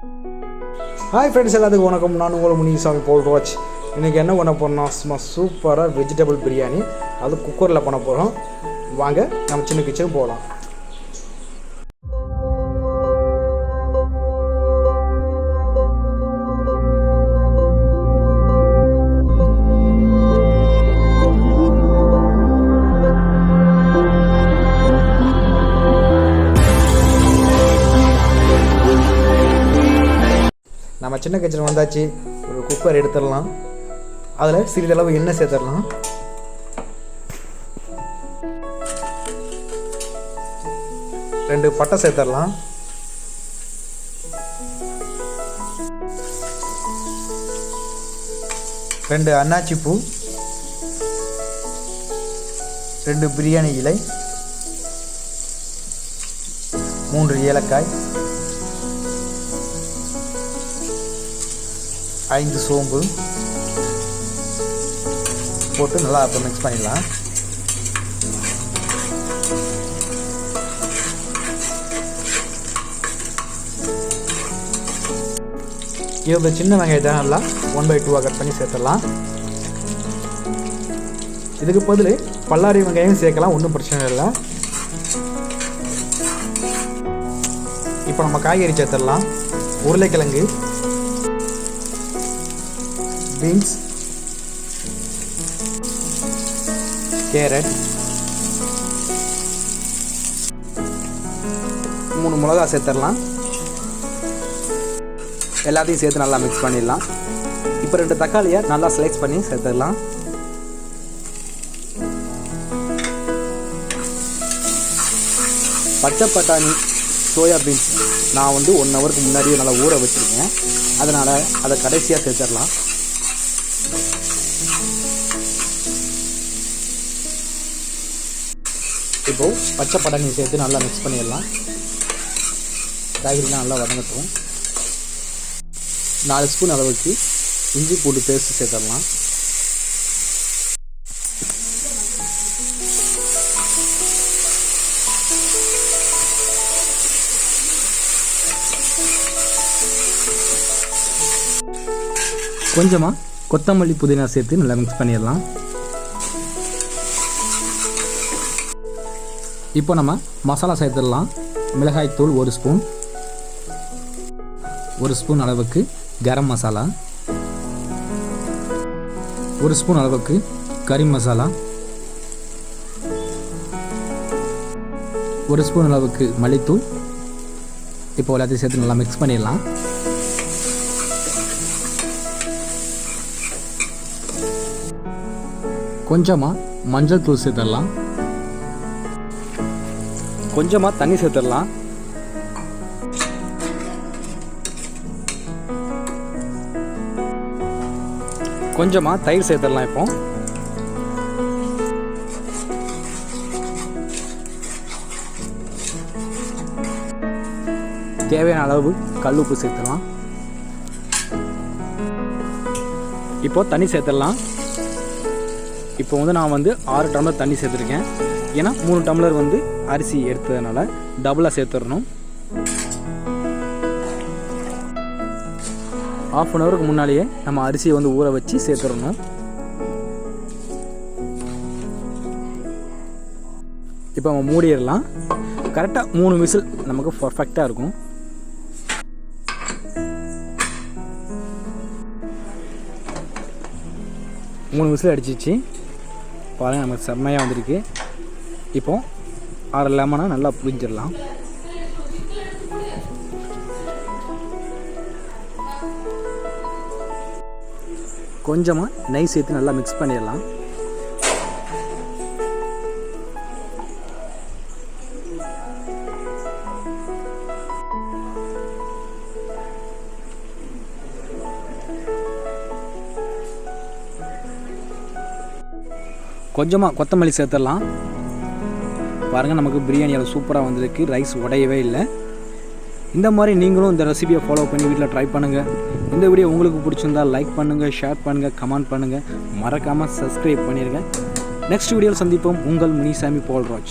Hi friends, எல்லாத்துக்கும் வணக்கம். நான் உங்கள் முனிசாமி PAULRAJ. இன்னைக்கு என்ன பண்ண போறோம்னா சும்மா சூப்பரா வெஜிடபிள் பிரியாணி. அது குக்கர்ல பண்ண போறோம். வாங்க நம்ம சின்ன கிச்சன் போலாம். நம்ம சின்ன கிச்சன் வந்தாச்சு. ஒரு குக்கர் எடுத்துடலாம். அதில் சிறிதளவு எண்ணெய் சேர்த்துடலாம். ரெண்டு பட்டை சேர்த்துடலாம். ரெண்டு அன்னாச்சி பூ, ரெண்டு பிரியாணி இலை, 3 ஏலக்காய், 5 சோம்பு போட்டு நல்லா அப்போ மிக்ஸ் பண்ணிடலாம். இந்த சின்ன வெங்காயத்தை நல்லா 1/2 கட் பண்ணி சேர்த்துடலாம். இதுக்கு பதில் பல்லாரி வெங்காயம் சேர்க்கலாம், ஒன்றும் பிரச்சனை இல்லை. இப்போ நம்ம காய்கறி சேர்த்துடலாம். உருளைக்கிழங்கு, பீன்ஸ், கேரட், 3 மிளகா சேர்த்துடலாம். எல்லாத்தையும் சேர்த்து நல்லா மிக்ஸ் பண்ணிடலாம். இப்போ 2 தக்காளியை நல்லா ஸ்லைஸ் பண்ணி சேர்த்துடலாம். பச்சை பட்டாணி, சோயா பீன்ஸ் நான் 1 ஹவருக்கு முன்னாடியே நல்லா ஊற வச்சுருக்கேன். அதனால் அதை கடைசியாக சேர்த்துடலாம். இப்போது பச்சை பட்டாணி சேர்த்து நல்லா மிக்ஸ் பண்ணிடலாம். காய்கறிலாம் நல்லா வதங்கட்டும். 4 ஸ்பூன் அளவுக்கு இஞ்சி பூண்டு பேஸ்ட் சேர்த்துடலாம். கொஞ்சமாக கொத்தமல்லி புதினா சேர்த்து நல்லா மிக்ஸ் பண்ணிடலாம். இப்போ நம்ம மசாலா சேர்த்துடலாம். மிளகாய்த்தூள் 1 ஸ்பூன், 1 ஸ்பூன் அளவுக்கு கரம் மசாலா, 1 ஸ்பூன் அளவுக்கு கறி மசாலா, 1 ஸ்பூன் அளவுக்கு மல்லித்தூள். இப்போ எல்லாத்தையும் சேர்த்து நல்லா மிக்ஸ் பண்ணிடலாம். கொஞ்சமாக மஞ்சள் தூள் சேர்த்துடலாம். கொஞ்சமாக தண்ணி சேர்த்துடலாம். கொஞ்சமாக தயிர் சேர்த்துடலாம். இப்போ தேவையான அளவு கல்லுப்பு சேர்த்துடலாம். இப்போ தண்ணி சேர்த்துடலாம். இப்போ நான் 6 டம்ளர் தண்ணி சேர்த்துருக்கேன். ஏன்னா 3 டம்ளர் அரிசி எடுத்ததுனால டபுளாக சேர்த்துடணும். 1/2 ஹவருக்கு முன்னாலேயே நம்ம அரிசியை ஊற வச்சு சேர்த்துடணும். இப்போ நம்ம மூடிடலாம். கரெக்டாக 3 விசில் நமக்கு பர்ஃபெக்டாக இருக்கும். மூணு விசில் அடிச்சிச்சு பாருங்கள், நமக்கு செம்மையாக வந்திருக்கு. இப்போ 6 லெமனை நல்லா புளிஞ்சிடலாம். கொஞ்சமாக நெய் சேர்த்து நல்லா மிக்ஸ் பண்ணிடலாம். கொஞ்சமாக கொத்தமல்லி சேர்த்துடலாம். பாருங்கள், நமக்கு பிரியாணி சூப்பராக வந்திருக்கு. ரைஸ் உடையவே இல்லை. இந்த மாதிரி நீங்களும் இந்த ரெசிபியை ஃபாலோ பண்ணி வீட்டில் ட்ரை பண்ணுங்கள். இந்த வீடியோ உங்களுக்கு பிடிச்சிருந்தால் லைக் பண்ணுங்கள், ஷேர் பண்ணுங்கள், கமெண்ட் பண்ணுங்கள், மறக்காமல் சப்ஸ்கிரைப் பண்ணிடுங்க. நெக்ஸ்ட் வீடியோவில் சந்திப்போம். உங்கள் முனிசாமி PAULRAJ.